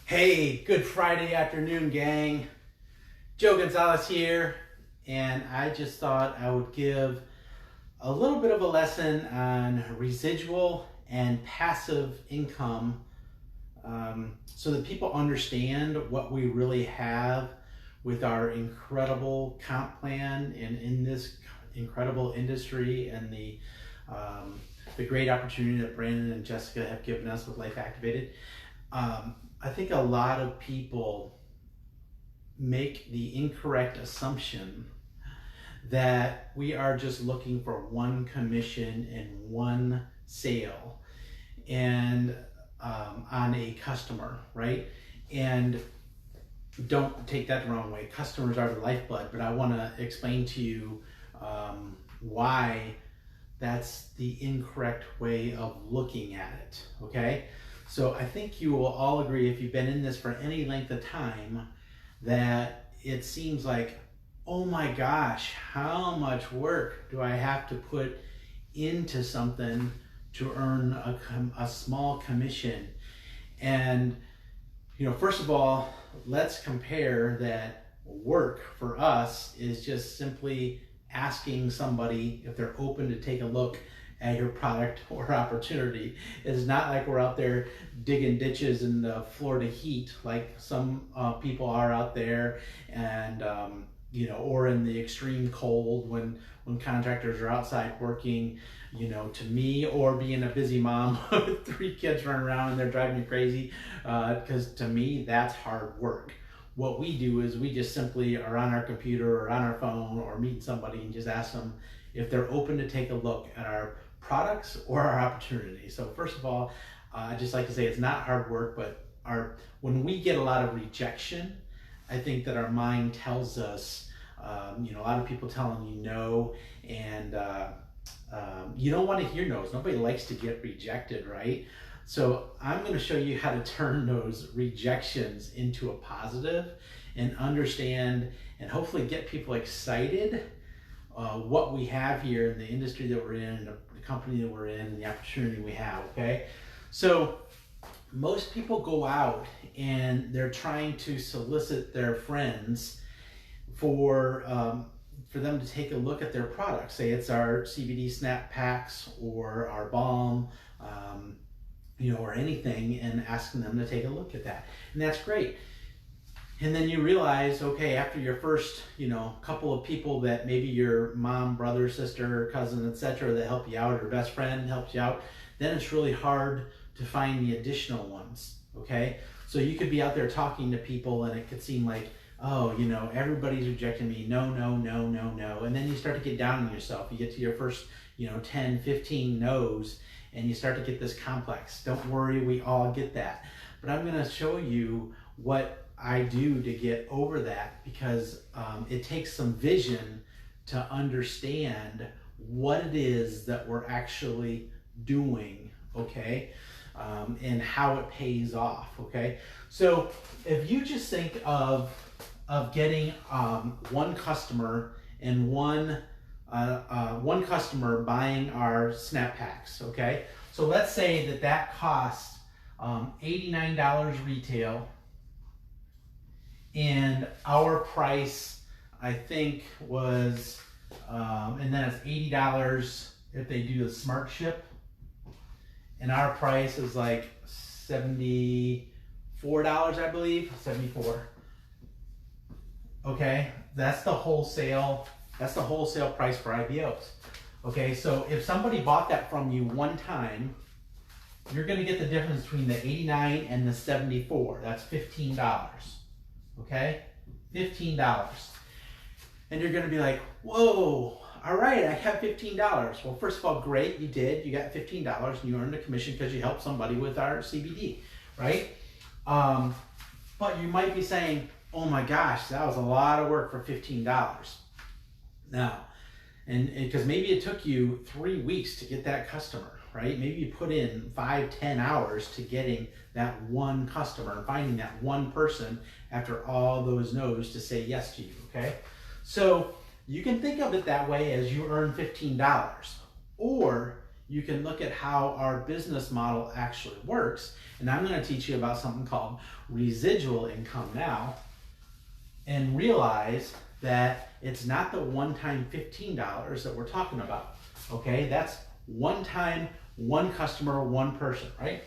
Hey, good Friday afternoon, gang. Joe Gonzalez here, and I just thought I would give a little bit of a lesson on residual and passive income so that people understand what we really have with our incredible comp plan and in this incredible industry and the great opportunity that Brandon and Jessica have given us with Life Activated. I think a lot of people make the incorrect assumption that we are just looking for one commission and one sale and on a customer, right? And don't take that the wrong way. Customers are the lifeblood, but I want to explain to you why that's the incorrect way of looking at it, okay? So I think you will all agree, if you've been in this for any length of time, that it seems like, oh my gosh, how much work do I have to put into something to earn a small commission? And, first of all, let's compare that work for us is just simply asking somebody if they're open to take a look at your product or opportunity. It's not like we're out there digging ditches in the Florida heat like some people are out there, and or in the extreme cold when contractors are outside working. To me, or being a busy mom with 3 kids running around and they're driving me crazy, because to me that's hard work. What we do is we just simply are on our computer or on our phone or meet somebody and just ask them if they're open to take a look at our products or our opportunity. So first of all, I just like to say it's not hard work, but when we get a lot of rejection, I think that our mind tells us, a lot of people telling you no, and you don't want to hear no's. Nobody likes to get rejected, right? So I'm going to show you how to turn those rejections into a positive and understand and hopefully get people excited what we have here in the industry that we're in, the company that we're in, and the opportunity we have, okay? So most people go out and they're trying to solicit their friends for them to take a look at their products. Say it's our CBD snap packs or our balm, or anything, and asking them to take a look at that. And that's great. And then you realize, okay, after your first, couple of people that maybe your mom, brother, sister, cousin, etc., that help you out, or best friend helps you out, then it's really hard to find the additional ones, okay? So you could be out there talking to people and it could seem like, oh, everybody's rejecting me. No, no, no, no, no. And then you start to get down on yourself. You get to your first, 10, 15 no's, and you start to get this complex. Don't worry, we all get that. But I'm going to show you what I do to get over that, because it takes some vision to understand what it is that we're actually doing, okay? And how it pays off, okay? So if you just think of getting one customer and one customer buying our snap packs, okay? So let's say that costs $89 retail, and our price, I think, was, and then it's $80 if they do the smart ship, and our price is like $74, I believe, 74. Okay, that's the wholesale price for IBOs. Okay, so if somebody bought that from you one time, you're going to get the difference between the 89 and the 74. That's $15. Okay, $15. And you're going to be like, whoa, all right, I have $15. Well, first of all, great, you did. You got $15 and you earned a commission because you helped somebody with our CBD, right? But you might be saying, oh my gosh, that was a lot of work for $15. Now, and because maybe it took you 3 weeks to get that customer, right? Maybe you put in 5-10 hours to getting that one customer and finding that one person after all those no's to say yes to you, okay? So you can think of it that way, as you earn $15. Or you can look at how our business model actually works. And I'm going to teach you about something called residual income now, and realize that it's not the one-time $15 that we're talking about. Okay, that's one time, one customer, one person, right?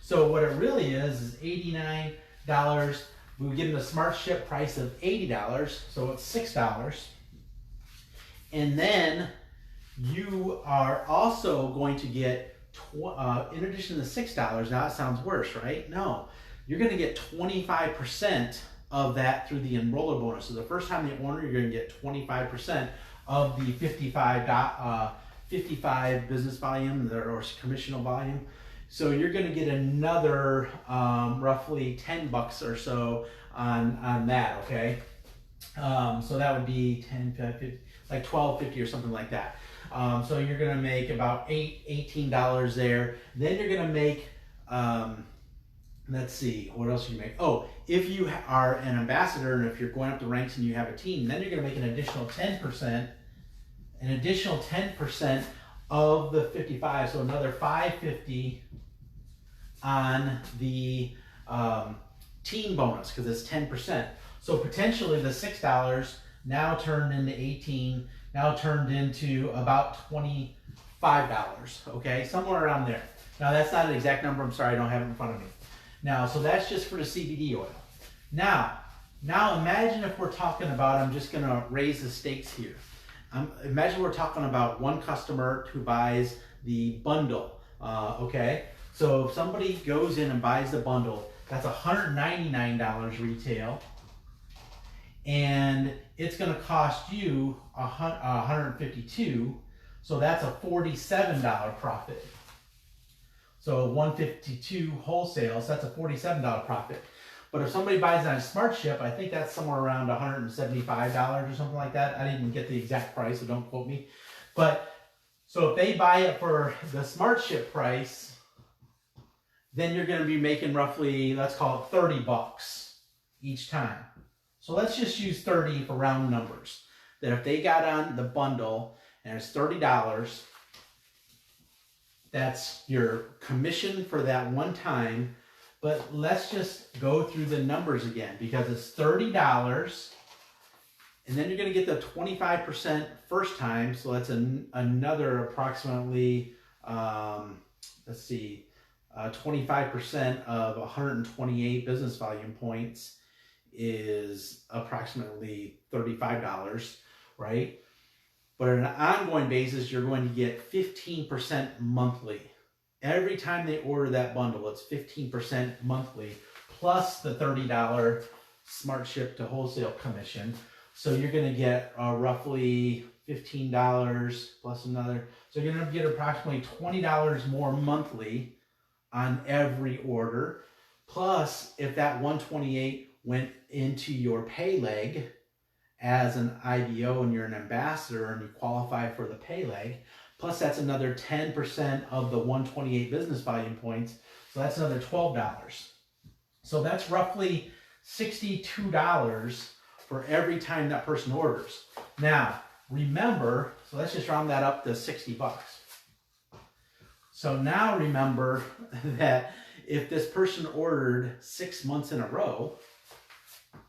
So what it really is $89. We give them the smart ship price of $80, so it's $6. And then you are also going to get, in addition to the $6, now it sounds worse, right? No, you're going to get 25% of that through the enroller bonus. So the first time they order, you're going to get 25% of the 55 business volume or commissional volume. So you're going to get another roughly $10 or so on that, okay? So that would be 10, 15, like $12.50 or something like that. So you're going to make about $18 there. Then you're going to make, let's see, what else you make? Oh, if you are an ambassador and if you're going up the ranks and you have a team, then you're going to make an additional 10%, of the 55, so another $5.50 on the team bonus because it's 10%. So potentially the $6 now turned into 18, now turned into about $25, okay? Somewhere around there. Now that's not an exact number, I'm sorry, I don't have it in front of me. Now, so that's just for the CBD oil. Now imagine if we're talking about, I'm just gonna raise the stakes here. Imagine we're talking about one customer who buys the bundle, okay? So if somebody goes in and buys the bundle, that's $199 retail, and it's going to cost you $152, so that's a $47 profit. So $152 wholesale, so that's a $47 profit. But if somebody buys it on Smart Ship, I think that's somewhere around $175 or something like that. I didn't get the exact price, so don't quote me. But so if they buy it for the Smart Ship price, then you're going to be making roughly, let's call it $30 each time. So let's just use 30 for round numbers. That if they got on the bundle and it's $30, that's your commission for that one time. But let's just go through the numbers again because it's $30, and then you're going to get the 25% first time. So that's another approximately, let's see, 25% of 128 business volume points is approximately $35, right? But on an ongoing basis, you're going to get 15% monthly. Every time they order that bundle, it's 15% monthly, plus the $30 Smart Ship to wholesale commission. So you're going to get roughly $15 plus another. So you're going to get approximately $20 more monthly on every order. Plus, if that 128 went into your pay leg as an IBO and you're an ambassador and you qualify for the pay leg, plus that's another 10% of the 128 business volume points. So that's another $12. So that's roughly $62 for every time that person orders. Now, remember, so let's just round that up to $60. So now remember that if this person ordered 6 months in a row,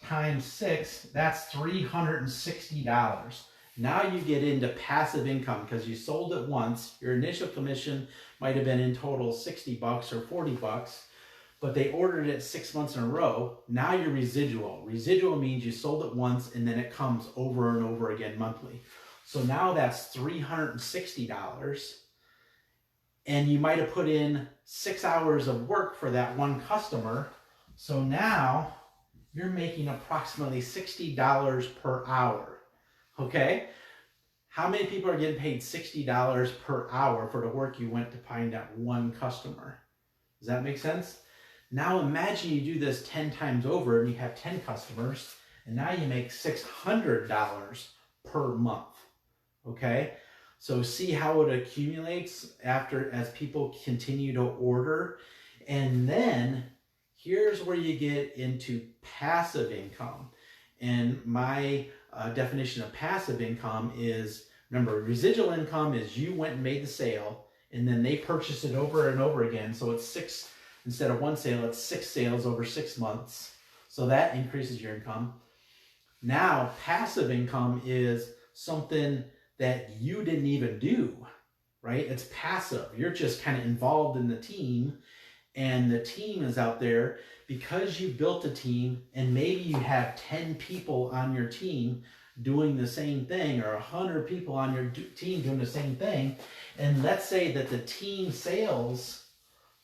times 6, that's $360. Now you get into passive income because you sold it once. Your initial commission might have been in total $60 or $40, but they ordered it 6 months in a row. Now you're residual. Residual means you sold it once and then it comes over and over again monthly. So now that's $360. And you might have put in 6 hours of work for that one customer. So now you're making approximately $60 per hour. Okay? How many people are getting paid $60 per hour for the work you went to find that one customer? Does that make sense? Now imagine you do this 10 times over and you have 10 customers, and now you make $600 per month. Okay? So see how it accumulates as people continue to order. And then here's where you get into passive income. And my definition of passive income is, remember, residual income is you went and made the sale and then they purchase it over and over again. So it's 6, instead of 1 sale, it's 6 sales over 6 months. So that increases your income. Now, passive income is something that you didn't even do, right? It's passive. You're just kind of involved in the team, and the team is out there because you built a team, and maybe you have 10 people on your team doing the same thing, or 100 people on your team doing the same thing. And let's say that the team sales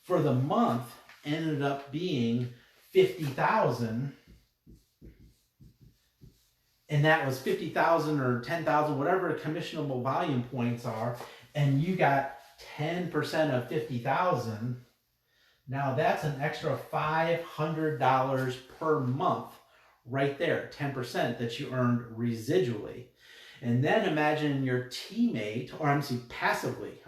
for the month ended up being 50,000, and that was 50,000 or 10,000, whatever commissionable volume points are, and you got 10% of 50,000. Now that's an extra $500 per month right there, 10% that you earned residually. And then imagine your teammate, or I'm saying passively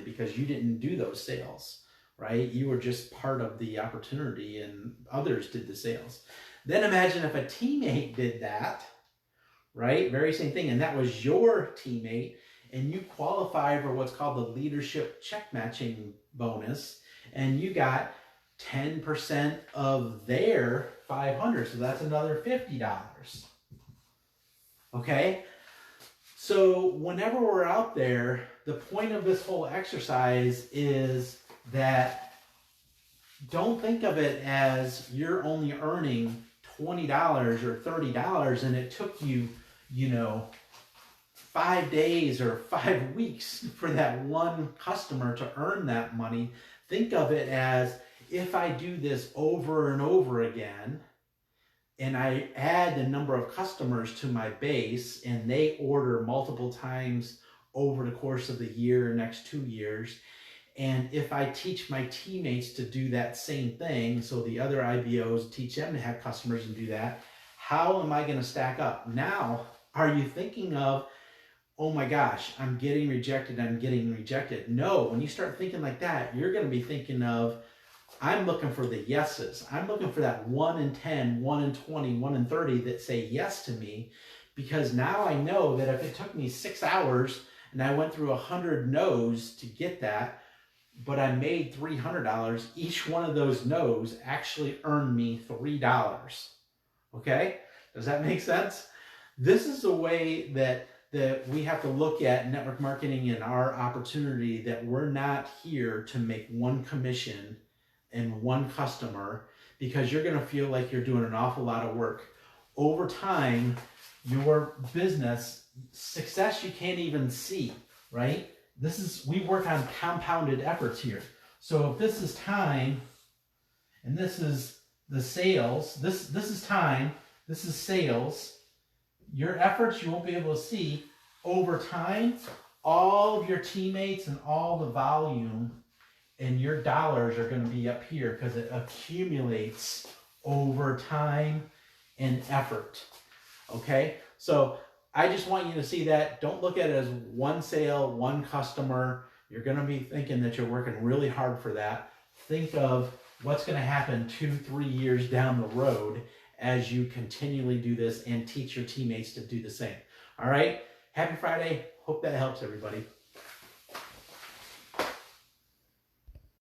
because you didn't do those sales, right? You were just part of the opportunity and others did the sales. Then imagine if a teammate did that, right? Very same thing, and that was your teammate, and you qualified for what's called the leadership check matching bonus, and you got 10% of their 500, so that's another $50. Okay? So whenever we're out there, the point of this whole exercise is that don't think of it as you're only earning $20 or $30 and it took you, 5 days or 5 weeks for that one customer to earn that money. Think of it as, if I do this over and over again, and I add the number of customers to my base, and they order multiple times over the course of the year, next 2 years, and if I teach my teammates to do that same thing, so the other IBOs teach them to have customers and do that, how am I going to stack up? Now, are you thinking of, oh my gosh, I'm getting rejected. No, when you start thinking like that, you're going to be thinking of, I'm looking for the yeses. I'm looking for that 1 in 10, 1 in 20, 1 in 30 that say yes to me, because now I know that if it took me 6 hours and I went through 100 no's to get that, but I made $300, each one of those no's actually earned me $3. Okay? Does that make sense? This is the way that we have to look at network marketing and our opportunity, that we're not here to make one commission and one customer, because you're going to feel like you're doing an awful lot of work. Over time, your business success you can't even see, right? We work on compounded efforts here. So if this is time and this is the sales, this is time, this is sales, your efforts you won't be able to see. Over time, all of your teammates and all the volume and your dollars are going to be up here, because it accumulates over time and effort. Okay? So I just want you to see that. Don't look at it as one sale, one customer. You're going to be thinking that you're working really hard for that. Think of what's going to happen 2-3 years down the road as you continually do this and teach your teammates to do the same. All right? Happy Friday. Hope that helps everybody.